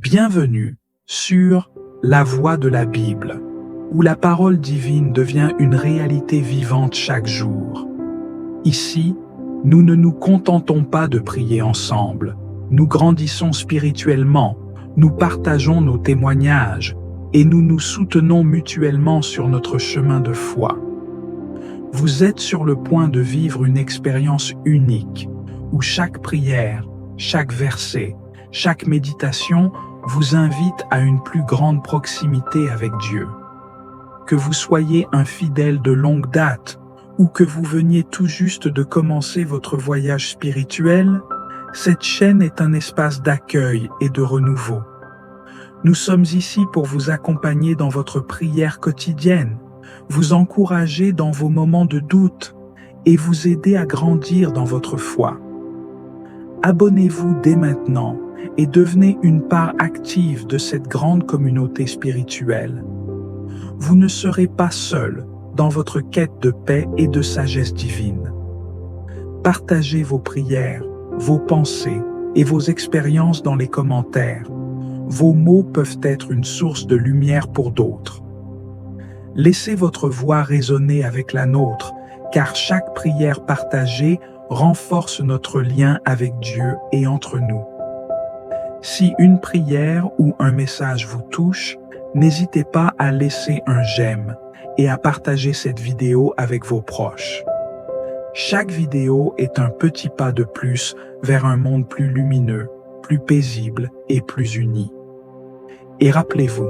Bienvenue sur La Voix de la Bible, où la parole divine devient une réalité vivante chaque jour. Ici, nous ne nous contentons pas de prier ensemble, nous grandissons spirituellement, nous partageons nos témoignages et nous nous soutenons mutuellement sur notre chemin de foi. Vous êtes sur le point de vivre une expérience unique, où chaque prière, chaque verset, chaque méditation vous invite à une plus grande proximité avec Dieu. Que vous soyez un fidèle de longue date ou que vous veniez tout juste de commencer votre voyage spirituel, cette chaîne est un espace d'accueil et de renouveau. Nous sommes ici pour vous accompagner dans votre prière quotidienne, vous encourager dans vos moments de doute et vous aider à grandir dans votre foi. Abonnez-vous dès maintenant et devenez une part active de cette grande communauté spirituelle. Vous ne serez pas seul dans votre quête de paix et de sagesse divine. Partagez vos prières, vos pensées et vos expériences dans les commentaires. Vos mots peuvent être une source de lumière pour d'autres. Laissez votre voix résonner avec la nôtre, car chaque prière partagée renforce notre lien avec Dieu et entre nous. Si une prière ou un message vous touche, n'hésitez pas à laisser un j'aime et à partager cette vidéo avec vos proches. Chaque vidéo est un petit pas de plus vers un monde plus lumineux, plus paisible et plus uni. Et rappelez-vous,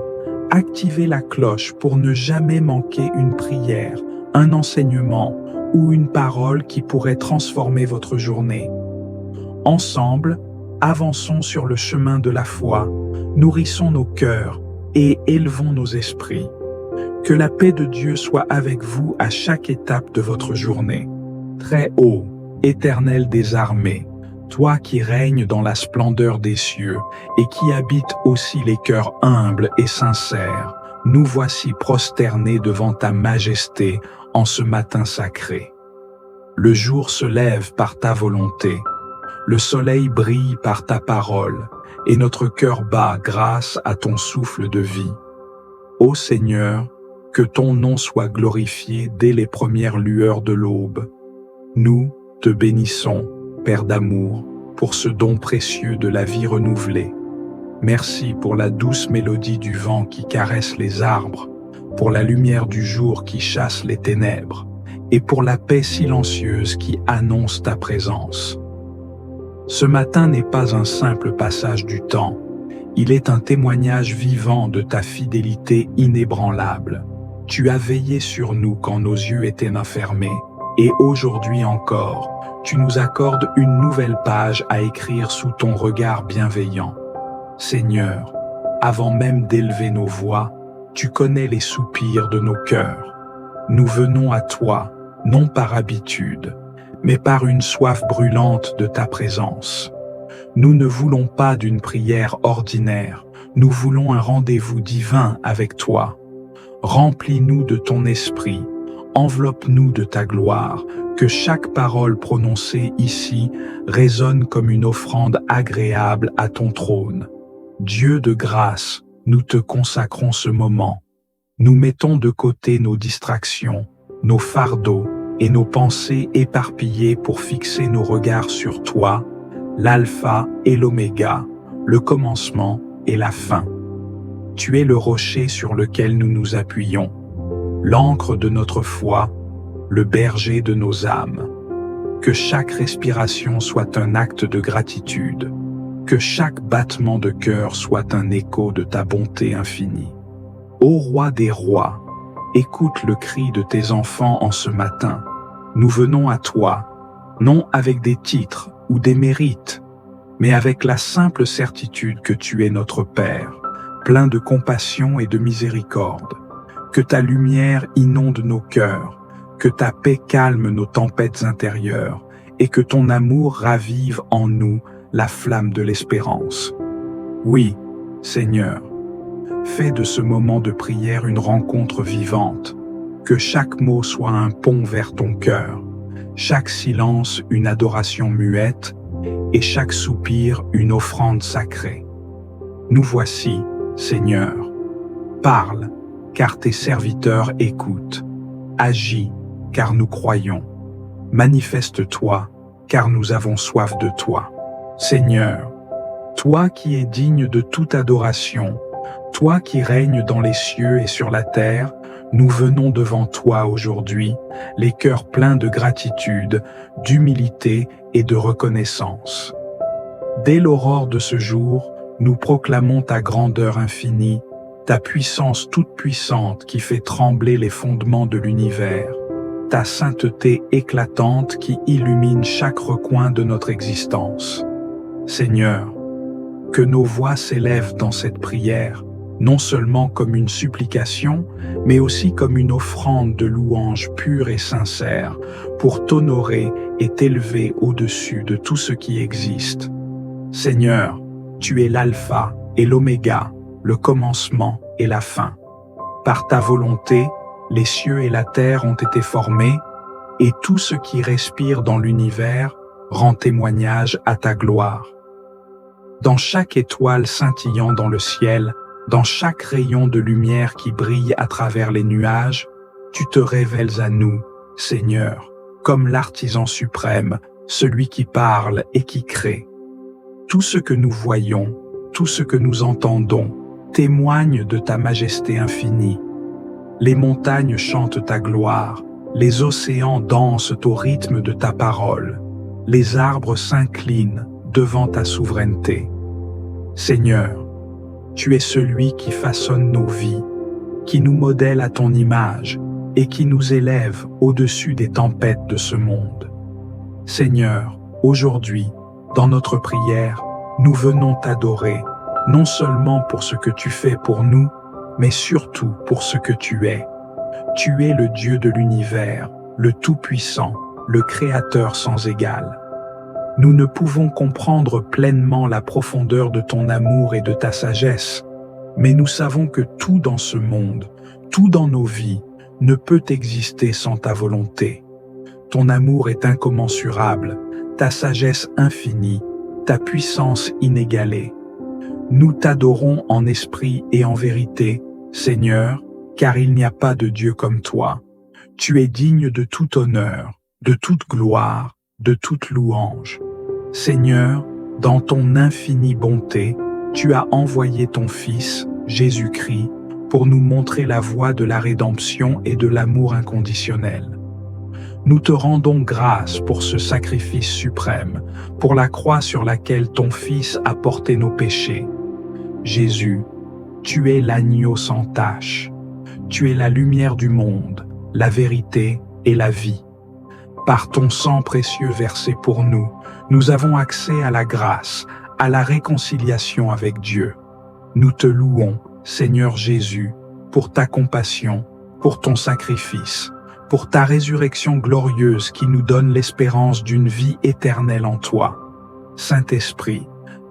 activez la cloche pour ne jamais manquer une prière, un enseignement ou une parole qui pourrait transformer votre journée. Ensemble, avançons sur le chemin de la foi, nourrissons nos cœurs et élevons nos esprits. Que la paix de Dieu soit avec vous à chaque étape de votre journée. Très haut, Éternel des armées, toi qui règnes dans la splendeur des cieux et qui habites aussi les cœurs humbles et sincères, nous voici prosternés devant ta majesté en ce matin sacré. Le jour se lève par ta volonté, le soleil brille par ta parole, et notre cœur bat grâce à ton souffle de vie. Ô Seigneur, que ton nom soit glorifié dès les premières lueurs de l'aube. Nous te bénissons, Père d'amour, pour ce don précieux de la vie renouvelée. Merci pour la douce mélodie du vent qui caresse les arbres, pour la lumière du jour qui chasse les ténèbres, et pour la paix silencieuse qui annonce ta présence. Ce matin n'est pas un simple passage du temps, il est un témoignage vivant de ta fidélité inébranlable. Tu as veillé sur nous quand nos yeux étaient fermés, et aujourd'hui encore, tu nous accordes une nouvelle page à écrire sous ton regard bienveillant. Seigneur, avant même d'élever nos voix, tu connais les soupirs de nos cœurs. Nous venons à toi, non par habitude, mais par une soif brûlante de ta présence. Nous ne voulons pas d'une prière ordinaire, nous voulons un rendez-vous divin avec toi. Remplis-nous de ton esprit, enveloppe-nous de ta gloire, que chaque parole prononcée ici résonne comme une offrande agréable à ton trône. Dieu de grâce, nous te consacrons ce moment. Nous mettons de côté nos distractions, nos fardeaux et nos pensées éparpillées pour fixer nos regards sur toi, l'alpha et l'oméga, le commencement et la fin. Tu es le rocher sur lequel nous nous appuyons, l'ancre de notre foi, le berger de nos âmes. Que chaque respiration soit un acte de gratitude, que chaque battement de cœur soit un écho de ta bonté infinie. Ô Roi des rois, écoute le cri de tes enfants en ce matin. Nous venons à toi, non avec des titres ou des mérites, mais avec la simple certitude que tu es notre Père, plein de compassion et de miséricorde. Que ta lumière inonde nos cœurs, que ta paix calme nos tempêtes intérieures, et que ton amour ravive en nous la flamme de l'espérance. Oui, Seigneur, fais de ce moment de prière une rencontre vivante, que chaque mot soit un pont vers ton cœur, chaque silence une adoration muette, et chaque soupir une offrande sacrée. Nous voici, Seigneur. Parle, car tes serviteurs écoutent. Agis, car nous croyons. Manifeste-toi, car nous avons soif de toi. Seigneur, toi qui es digne de toute adoration, toi qui règnes dans les cieux et sur la terre, nous venons devant toi aujourd'hui, les cœurs pleins de gratitude, d'humilité et de reconnaissance. Dès l'aurore de ce jour, nous proclamons ta grandeur infinie, ta puissance toute puissante qui fait trembler les fondements de l'univers, ta sainteté éclatante qui illumine chaque recoin de notre existence. Seigneur, que nos voix s'élèvent dans cette prière, non seulement comme une supplication, mais aussi comme une offrande de louange pure et sincère, pour t'honorer et t'élever au-dessus de tout ce qui existe. Seigneur, tu es l'alpha et l'oméga, le commencement et la fin. Par ta volonté, les cieux et la terre ont été formés, et tout ce qui respire dans l'univers rend témoignage à ta gloire. Dans chaque étoile scintillant dans le ciel, dans chaque rayon de lumière qui brille à travers les nuages, tu te révèles à nous, Seigneur, comme l'artisan suprême, celui qui parle et qui crée. Tout ce que nous voyons, tout ce que nous entendons, témoigne de ta majesté infinie. Les montagnes chantent ta gloire, les océans dansent au rythme de ta parole, les arbres s'inclinent devant ta souveraineté. Seigneur, tu es celui qui façonne nos vies, qui nous modèle à ton image et qui nous élève au-dessus des tempêtes de ce monde. Seigneur, aujourd'hui, dans notre prière, nous venons t'adorer, non seulement pour ce que tu fais pour nous, mais surtout pour ce que tu es. Tu es le Dieu de l'univers, le Tout-Puissant, le Créateur sans égal. Nous ne pouvons comprendre pleinement la profondeur de ton amour et de ta sagesse, mais nous savons que tout dans ce monde, tout dans nos vies, ne peut exister sans ta volonté. Ton amour est incommensurable, ta sagesse infinie, ta puissance inégalée. Nous t'adorons en esprit et en vérité, Seigneur, car il n'y a pas de Dieu comme toi. Tu es digne de tout honneur, de toute gloire, de toute louange. Seigneur, dans ton infinie bonté, tu as envoyé ton Fils, Jésus-Christ, pour nous montrer la voie de la rédemption et de l'amour inconditionnel. Nous te rendons grâce pour ce sacrifice suprême, pour la croix sur laquelle ton Fils a porté nos péchés. Jésus, tu es l'agneau sans tache. Tu es la lumière du monde, la vérité et la vie. Par ton sang précieux versé pour nous, nous avons accès à la grâce, à la réconciliation avec Dieu. Nous te louons, Seigneur Jésus, pour ta compassion, pour ton sacrifice, pour ta résurrection glorieuse qui nous donne l'espérance d'une vie éternelle en toi. Saint-Esprit,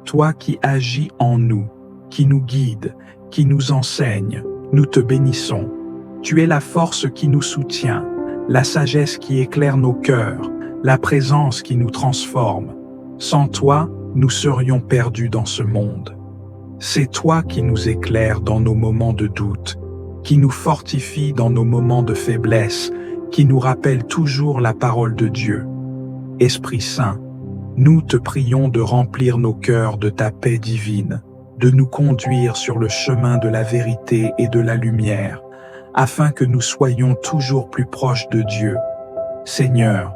toi qui agis en nous, qui nous guide, qui nous enseigne, nous te bénissons. Tu es la force qui nous soutient, la sagesse qui éclaire nos cœurs, la présence qui nous transforme. Sans toi, nous serions perdus dans ce monde. C'est toi qui nous éclaires dans nos moments de doute, qui nous fortifie dans nos moments de faiblesse, qui nous rappelle toujours la parole de Dieu. Esprit Saint, nous te prions de remplir nos cœurs de ta paix divine, de nous conduire sur le chemin de la vérité et de la lumière, afin que nous soyons toujours plus proches de Dieu. Seigneur,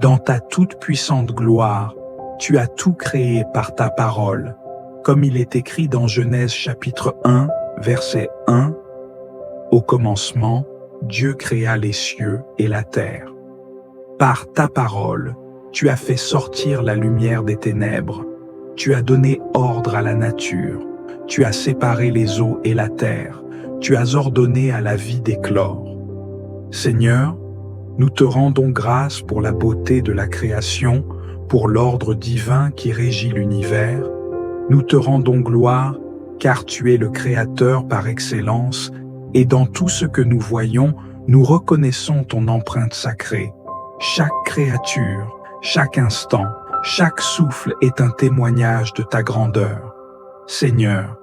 dans ta toute puissante gloire, tu as tout créé par ta parole, comme il est écrit dans Genèse chapitre 1, verset 1, « Au commencement, Dieu créa les cieux et la terre. Par ta parole, tu as fait sortir la lumière des ténèbres. Tu as donné ordre à la nature. Tu as séparé les eaux et la terre. Tu as ordonné à la vie d'éclore. Seigneur, nous te rendons grâce pour la beauté de la création, pour l'ordre divin qui régit l'univers. Nous te rendons gloire, car tu es le Créateur par excellence, et dans tout ce que nous voyons, nous reconnaissons ton empreinte sacrée. Chaque créature, chaque instant, chaque souffle est un témoignage de ta grandeur. Seigneur,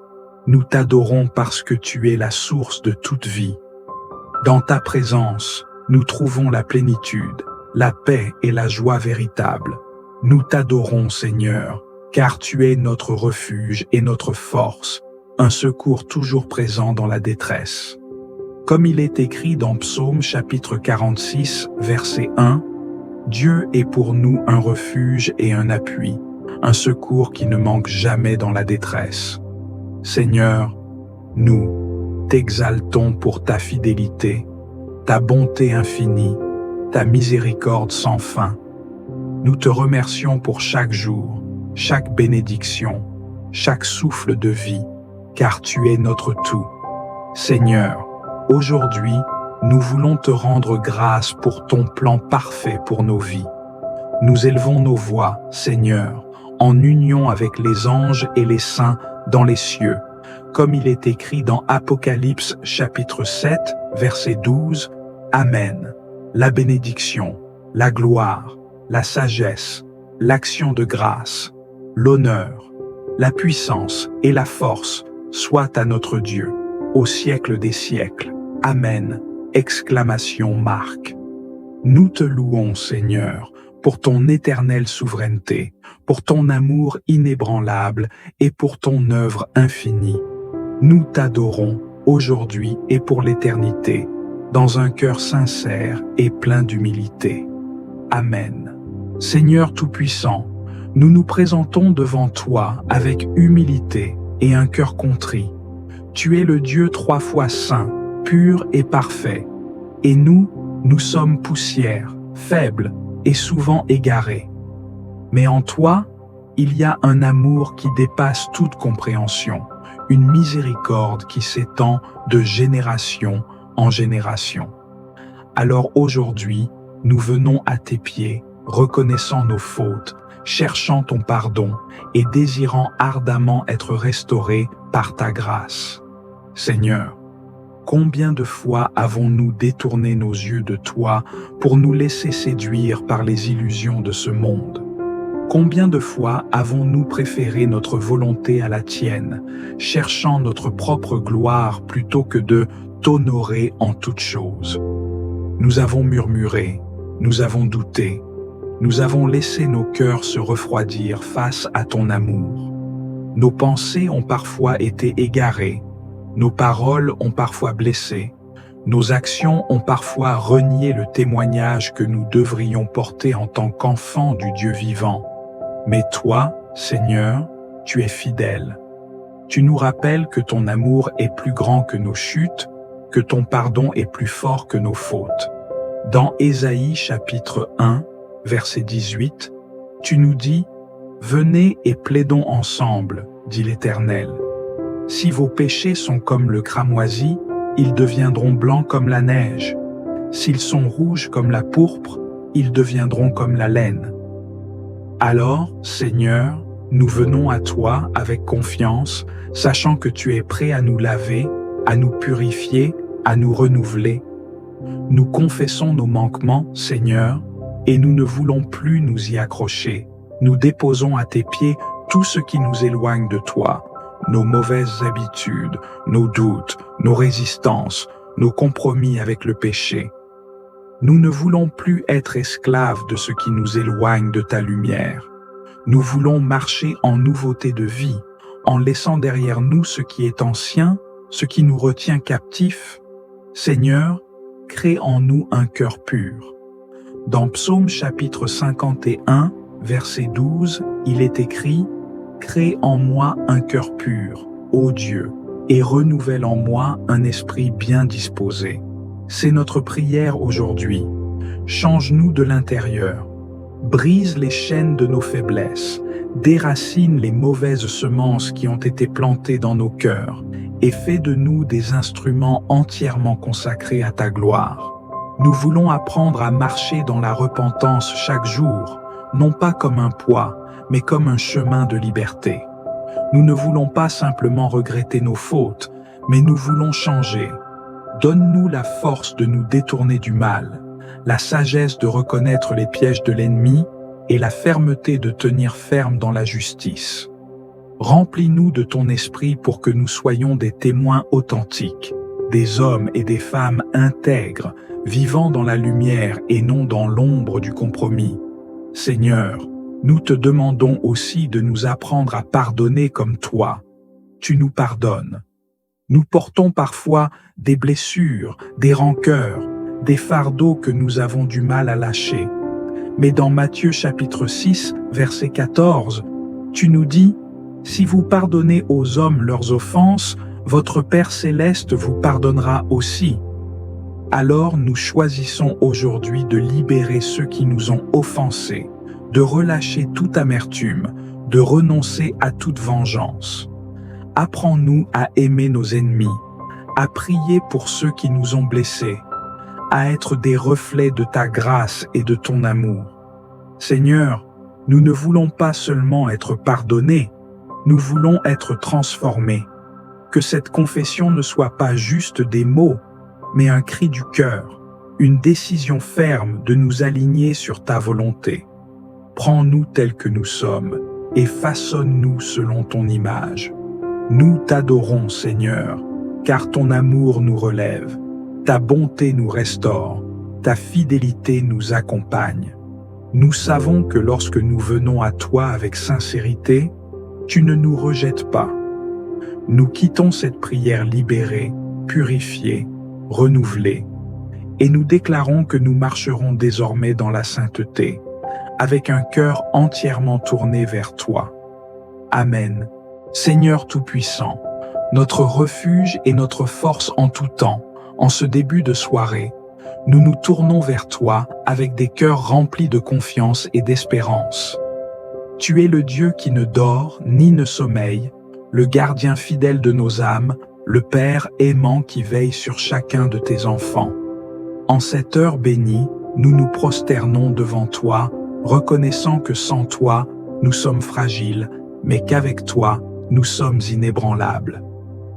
Nous t'adorons parce que tu es la source de toute vie. Dans ta présence, nous trouvons la plénitude, la paix et la joie véritable. Nous t'adorons, Seigneur, car tu es notre refuge et notre force, un secours toujours présent dans la détresse. Comme il est écrit dans Psaume chapitre 46, verset 1, « Dieu est pour nous un refuge et un appui, un secours qui ne manque jamais dans la détresse. » Seigneur, nous t'exaltons pour ta fidélité, ta bonté infinie, ta miséricorde sans fin. Nous te remercions pour chaque jour, chaque bénédiction, chaque souffle de vie, car tu es notre tout. Seigneur, aujourd'hui, nous voulons te rendre grâce pour ton plan parfait pour nos vies. Nous élevons nos voix, Seigneur, en union avec les anges et les saints dans les cieux, comme il est écrit dans Apocalypse chapitre 7, verset 12, Amen. La bénédiction, la gloire, la sagesse, l'action de grâce, l'honneur, la puissance et la force soient à notre Dieu, au siècle des siècles. Amen. Exclamation marque. Nous te louons, Seigneur, pour ton éternelle souveraineté, pour ton amour inébranlable et pour ton œuvre infinie. Nous t'adorons aujourd'hui et pour l'éternité, dans un cœur sincère et plein d'humilité. Amen. Seigneur Tout-Puissant, nous nous présentons devant toi avec humilité et un cœur contrit. Tu es le Dieu 3 fois saint, pur et parfait, et nous sommes poussière, faibles et souvent égarés. Mais en toi, il y a un amour qui dépasse toute compréhension, une miséricorde qui s'étend de génération en génération. Alors aujourd'hui, nous venons à tes pieds, reconnaissant nos fautes, cherchant ton pardon et désirant ardemment être restaurés par ta grâce. Seigneur, combien de fois avons-nous détourné nos yeux de toi pour nous laisser séduire par les illusions de ce monde? Combien de fois avons-nous préféré notre volonté à la tienne, cherchant notre propre gloire plutôt que de t'honorer en toutes choses? Nous avons murmuré, nous avons douté, nous avons laissé nos cœurs se refroidir face à ton amour. Nos pensées ont parfois été égarées, nos paroles ont parfois blessé, nos actions ont parfois renié le témoignage que nous devrions porter en tant qu'enfants du Dieu vivant. Mais toi, Seigneur, tu es fidèle. Tu nous rappelles que ton amour est plus grand que nos chutes, que ton pardon est plus fort que nos fautes. Dans Ésaïe chapitre 1, verset 18, tu nous dis « Venez et plaidons ensemble, dit l'Éternel. Si vos péchés sont comme le cramoisi, ils deviendront blancs comme la neige. S'ils sont rouges comme la pourpre, ils deviendront comme la laine. » Alors, Seigneur, nous venons à toi avec confiance, sachant que tu es prêt à nous laver, à nous purifier, à nous renouveler. Nous confessons nos manquements, Seigneur, et nous ne voulons plus nous y accrocher. Nous déposons à tes pieds tout ce qui nous éloigne de toi, nos mauvaises habitudes, nos doutes, nos résistances, nos compromis avec le péché. Nous ne voulons plus être esclaves de ce qui nous éloigne de ta lumière. Nous voulons marcher en nouveauté de vie, en laissant derrière nous ce qui est ancien, ce qui nous retient captifs. Seigneur, crée en nous un cœur pur. Dans Psaume chapitre 51, verset 12, il est écrit « Crée en moi un cœur pur, ô Dieu, et renouvelle en moi un esprit bien disposé. » C'est notre prière aujourd'hui. Change-nous de l'intérieur. Brise les chaînes de nos faiblesses. Déracine les mauvaises semences qui ont été plantées dans nos cœurs et fais de nous des instruments entièrement consacrés à ta gloire. Nous voulons apprendre à marcher dans la repentance chaque jour, non pas comme un poids, mais comme un chemin de liberté. Nous ne voulons pas simplement regretter nos fautes, mais nous voulons changer. Donne-nous la force de nous détourner du mal, la sagesse de reconnaître les pièges de l'ennemi et la fermeté de tenir ferme dans la justice. Remplis-nous de ton esprit pour que nous soyons des témoins authentiques, des hommes et des femmes intègres, vivant dans la lumière et non dans l'ombre du compromis. Seigneur, nous te demandons aussi de nous apprendre à pardonner comme toi. Tu nous pardonnes. Nous portons parfois des blessures, des rancœurs, des fardeaux que nous avons du mal à lâcher. Mais dans Matthieu chapitre 6, verset 14, tu nous dis « Si vous pardonnez aux hommes leurs offenses, votre Père céleste vous pardonnera aussi. » Alors nous choisissons aujourd'hui de libérer ceux qui nous ont offensés, de relâcher toute amertume, de renoncer à toute vengeance. Apprends-nous à aimer nos ennemis, à prier pour ceux qui nous ont blessés, à être des reflets de ta grâce et de ton amour. Seigneur, nous ne voulons pas seulement être pardonnés, nous voulons être transformés. Que cette confession ne soit pas juste des mots, mais un cri du cœur, une décision ferme de nous aligner sur ta volonté. Prends-nous tels que nous sommes et façonne-nous selon ton image. Nous t'adorons, Seigneur, car ton amour nous relève, ta bonté nous restaure, ta fidélité nous accompagne. Nous savons que lorsque nous venons à toi avec sincérité, tu ne nous rejettes pas. Nous quittons cette prière libérée, purifiée, renouvelée, et nous déclarons que nous marcherons désormais dans la sainteté, avec un cœur entièrement tourné vers toi. Amen. Seigneur Tout-Puissant, notre refuge et notre force en tout temps, en ce début de soirée, nous nous tournons vers toi avec des cœurs remplis de confiance et d'espérance. Tu es le Dieu qui ne dort ni ne sommeille, le gardien fidèle de nos âmes, le Père aimant qui veille sur chacun de tes enfants. En cette heure bénie, nous nous prosternons devant toi, reconnaissant que sans toi, nous sommes fragiles, mais qu'avec toi, nous sommes inébranlables.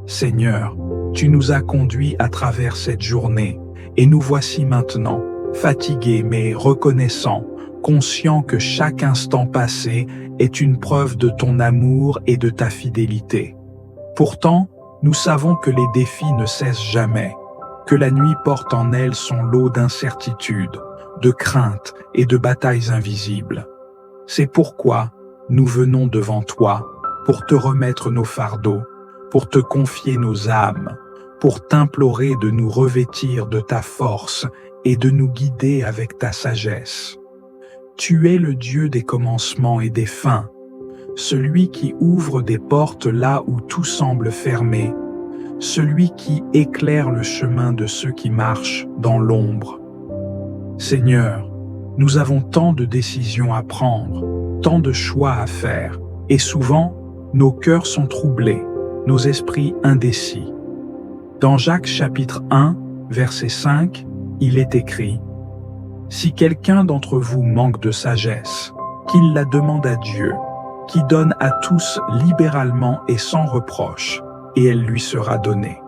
Seigneur, tu nous as conduits à travers cette journée, et nous voici maintenant, fatigués mais reconnaissants, conscients que chaque instant passé est une preuve de ton amour et de ta fidélité. Pourtant, nous savons que les défis ne cessent jamais, que la nuit porte en elle son lot d'incertitudes, de craintes et de batailles invisibles. C'est pourquoi nous venons devant toi pour te remettre nos fardeaux, pour te confier nos âmes, pour t'implorer de nous revêtir de ta force et de nous guider avec ta sagesse. Tu es le Dieu des commencements et des fins, celui qui ouvre des portes là où tout semble fermé, celui qui éclaire le chemin de ceux qui marchent dans l'ombre. Seigneur, nous avons tant de décisions à prendre, tant de choix à faire, et souvent, nos cœurs sont troublés, nos esprits indécis. Dans Jacques chapitre 1, verset 5, il est écrit « Si quelqu'un d'entre vous manque de sagesse, qu'il la demande à Dieu, qui donne à tous libéralement et sans reproche, et elle lui sera donnée.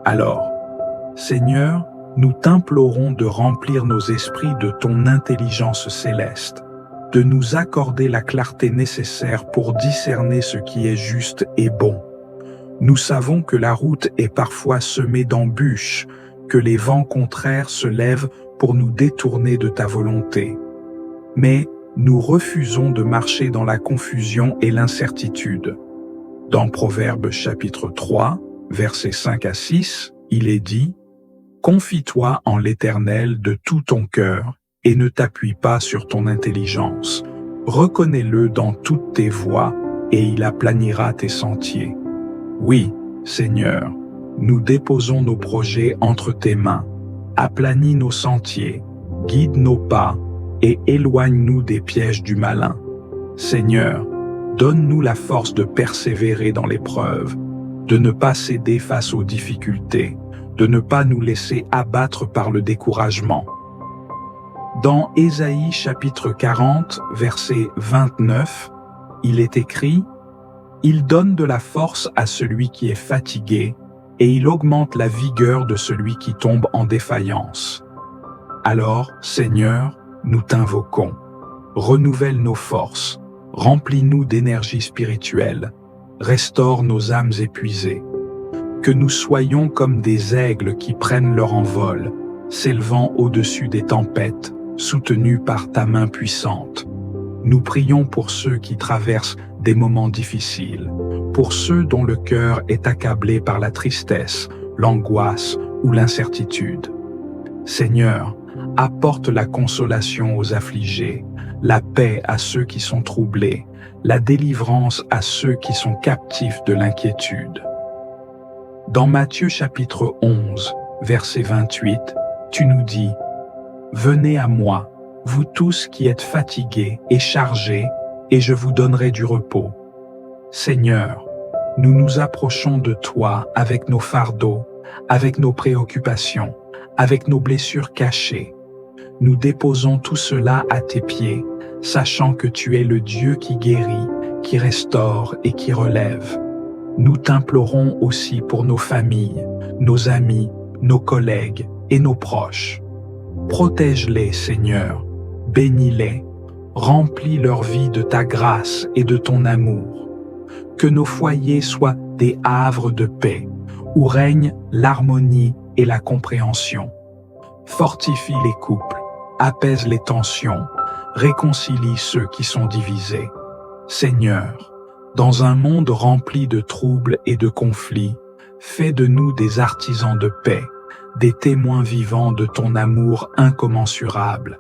Alors, Seigneur, nous t'implorons de remplir nos esprits de ton intelligence céleste, de nous accorder la clarté nécessaire pour discerner ce qui est juste et bon. Nous savons que la route est parfois semée d'embûches, que les vents contraires se lèvent pour nous détourner de ta volonté. Mais nous refusons de marcher dans la confusion et l'incertitude. Dans Proverbes chapitre 3, versets 5 à 6, il est dit « Confie-toi en l'Éternel de tout ton cœur et ne t'appuie pas sur ton intelligence. Reconnais-le dans toutes tes voies et il aplanira tes sentiers. Oui, Seigneur, nous déposons nos projets entre tes mains. Aplanis nos sentiers, guide nos pas et éloigne-nous des pièges du malin. Seigneur, donne-nous la force de persévérer dans l'épreuve, de ne pas céder face aux difficultés, de ne pas nous laisser abattre par le découragement. Dans Ésaïe chapitre 40, verset 29, il est écrit « Il donne de la force à celui qui est fatigué, et il augmente la vigueur de celui qui tombe en défaillance. » Alors, Seigneur, nous t'invoquons. Renouvelle nos forces, remplis-nous d'énergie spirituelle, restaure nos âmes épuisées. Que nous soyons comme des aigles qui prennent leur envol, s'élevant au-dessus des tempêtes, soutenus par ta main puissante. Nous prions pour ceux qui traversent des moments difficiles, pour ceux dont le cœur est accablé par la tristesse, l'angoisse ou l'incertitude. Seigneur, apporte la consolation aux affligés, la paix à ceux qui sont troublés, la délivrance à ceux qui sont captifs de l'inquiétude. Dans Matthieu chapitre 11, verset 28, tu nous dis « Venez à moi, vous tous qui êtes fatigués et chargés, et je vous donnerai du repos. » Seigneur, nous nous approchons de toi avec nos fardeaux, avec nos préoccupations, avec nos blessures cachées. Nous déposons tout cela à tes pieds, sachant que tu es le Dieu qui guérit, qui restaure et qui relève. Nous t'implorons aussi pour nos familles, nos amis, nos collègues et nos proches. Protège-les, Seigneur, bénis-les, remplis leur vie de ta grâce et de ton amour. Que nos foyers soient des havres de paix, où règne l'harmonie et la compréhension. Fortifie les couples, apaise les tensions, réconcilie ceux qui sont divisés. Seigneur, dans un monde rempli de troubles et de conflits, fais de nous des artisans de paix, des témoins vivants de ton amour incommensurable.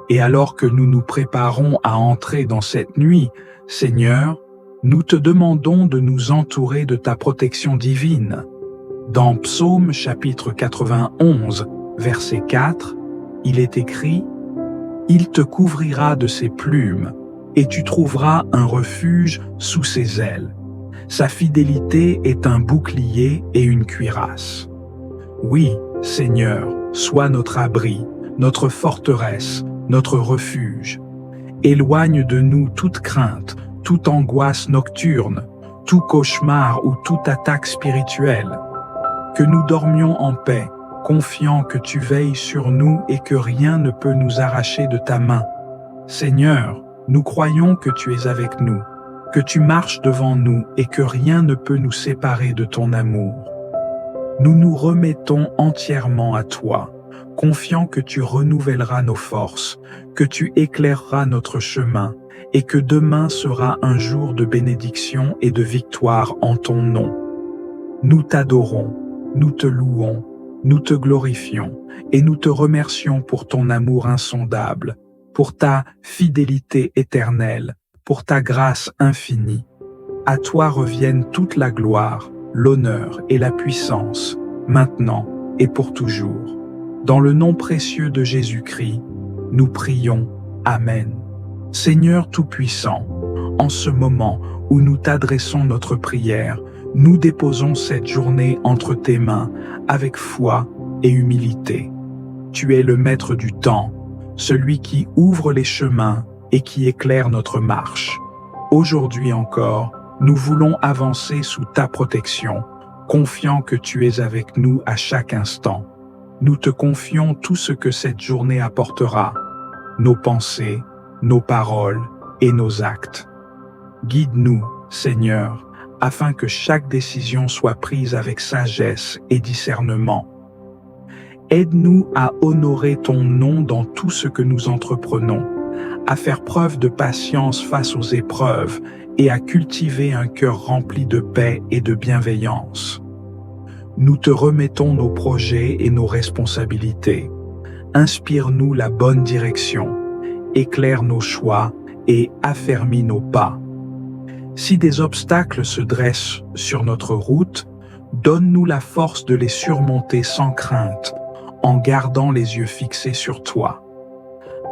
Et alors que nous nous préparons à entrer dans cette nuit, Seigneur, nous te demandons de nous entourer de ta protection divine. Dans Psaume chapitre 91, verset 4, il est écrit « Il te couvrira de ses plumes, et tu trouveras un refuge sous ses ailes. Sa fidélité est un bouclier et une cuirasse. » Oui, Seigneur, sois notre abri, notre forteresse, notre refuge. Éloigne de nous toute crainte, toute angoisse nocturne, tout cauchemar ou toute attaque spirituelle. Que nous dormions en paix, confiants que tu veilles sur nous et que rien ne peut nous arracher de ta main. Seigneur, nous croyons que tu es avec nous, que tu marches devant nous et que rien ne peut nous séparer de ton amour. Nous nous remettons entièrement à toi, confiants que tu renouvelleras nos forces, que tu éclaireras notre chemin et que demain sera un jour de bénédiction et de victoire en ton nom. Nous t'adorons, nous te louons, nous te glorifions et nous te remercions pour ton amour insondable, pour ta fidélité éternelle, pour ta grâce infinie. À toi reviennent toute la gloire, l'honneur et la puissance, maintenant et pour toujours. Dans le nom précieux de Jésus-Christ, nous prions. Amen. Seigneur Tout-Puissant, en ce moment où nous t'adressons notre prière, nous déposons cette journée entre tes mains avec foi et humilité. Tu es le maître du temps, celui qui ouvre les chemins et qui éclaire notre marche. Aujourd'hui encore, nous voulons avancer sous ta protection, confiants que tu es avec nous à chaque instant. Nous te confions tout ce que cette journée apportera, nos pensées, nos paroles et nos actes. Guide-nous, Seigneur, afin que chaque décision soit prise avec sagesse et discernement. Aide-nous à honorer ton nom dans tout ce que nous entreprenons, à faire preuve de patience face aux épreuves et à cultiver un cœur rempli de paix et de bienveillance. Nous te remettons nos projets et nos responsabilités. Inspire-nous la bonne direction, éclaire nos choix et affermis nos pas. Si des obstacles se dressent sur notre route, donne-nous la force de les surmonter sans crainte, en gardant les yeux fixés sur toi.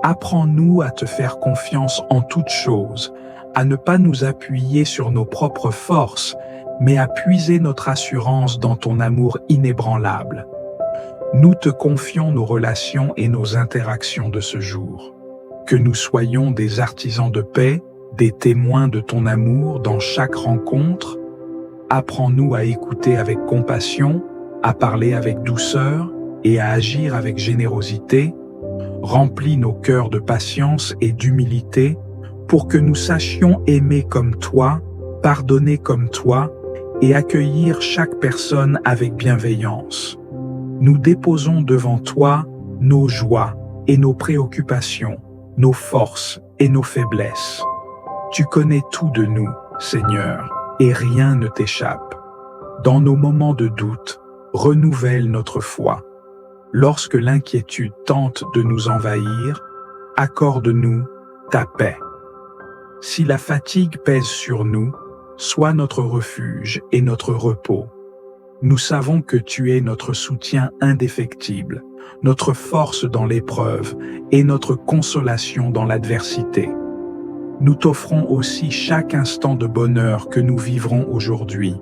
Apprends-nous à te faire confiance en toutes choses, à ne pas nous appuyer sur nos propres forces, mais à puiser notre assurance dans ton amour inébranlable. Nous te confions nos relations et nos interactions de ce jour. Que nous soyons des artisans de paix, des témoins de ton amour dans chaque rencontre. Apprends-nous à écouter avec compassion, à parler avec douceur et à agir avec générosité. Remplis nos cœurs de patience et d'humilité pour que nous sachions aimer comme toi, pardonner comme toi et accueillir chaque personne avec bienveillance. Nous déposons devant toi nos joies et nos préoccupations, nos forces et nos faiblesses. Tu connais tout de nous, Seigneur, et rien ne t'échappe. Dans nos moments de doute, renouvelle notre foi. Lorsque l'inquiétude tente de nous envahir, accorde-nous ta paix. Si la fatigue pèse sur nous, sois notre refuge et notre repos. Nous savons que tu es notre soutien indéfectible, notre force dans l'épreuve et notre consolation dans l'adversité. Nous t'offrons aussi chaque instant de bonheur que nous vivrons aujourd'hui.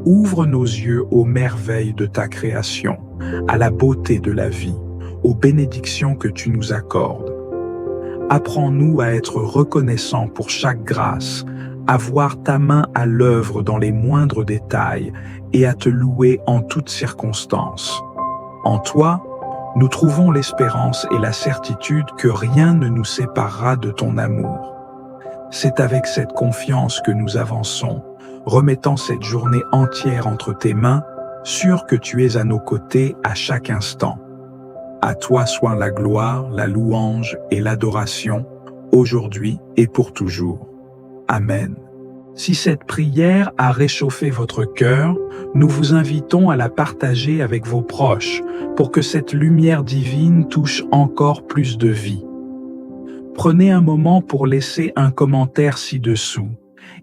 Ouvre nos yeux aux merveilles de ta création, à la beauté de la vie, aux bénédictions que tu nous accordes. Apprends-nous à être reconnaissants pour chaque grâce, à voir ta main à l'œuvre dans les moindres détails et à te louer en toutes circonstances. En toi, nous trouvons l'espérance et la certitude que rien ne nous séparera de ton amour. C'est avec cette confiance que nous avançons, remettant cette journée entière entre tes mains, sûr que tu es à nos côtés à chaque instant. À toi soit la gloire, la louange et l'adoration, aujourd'hui et pour toujours. Amen. Si cette prière a réchauffé votre cœur, nous vous invitons à la partager avec vos proches pour que cette lumière divine touche encore plus de vie. Prenez un moment pour laisser un commentaire ci-dessous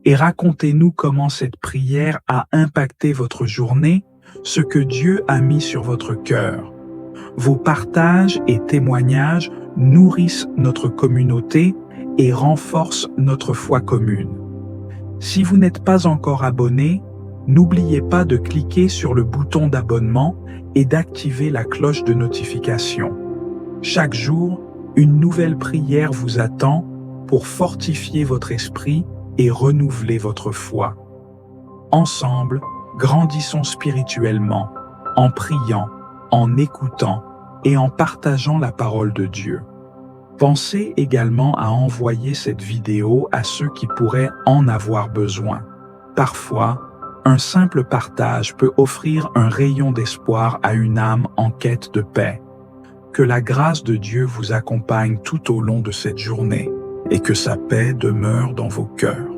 et racontez-nous comment cette prière a impacté votre journée, ce que Dieu a mis sur votre cœur. Vos partages et témoignages nourrissent notre communauté et renforcent notre foi commune. Si vous n'êtes pas encore abonné, n'oubliez pas de cliquer sur le bouton d'abonnement et d'activer la cloche de notification. Chaque jour, une nouvelle prière vous attend pour fortifier votre esprit et renouveler votre foi. Ensemble, grandissons spirituellement, en priant, en écoutant et en partageant la parole de Dieu. Pensez également à envoyer cette vidéo à ceux qui pourraient en avoir besoin. Parfois, un simple partage peut offrir un rayon d'espoir à une âme en quête de paix. Que la grâce de Dieu vous accompagne tout au long de cette journée et que sa paix demeure dans vos cœurs.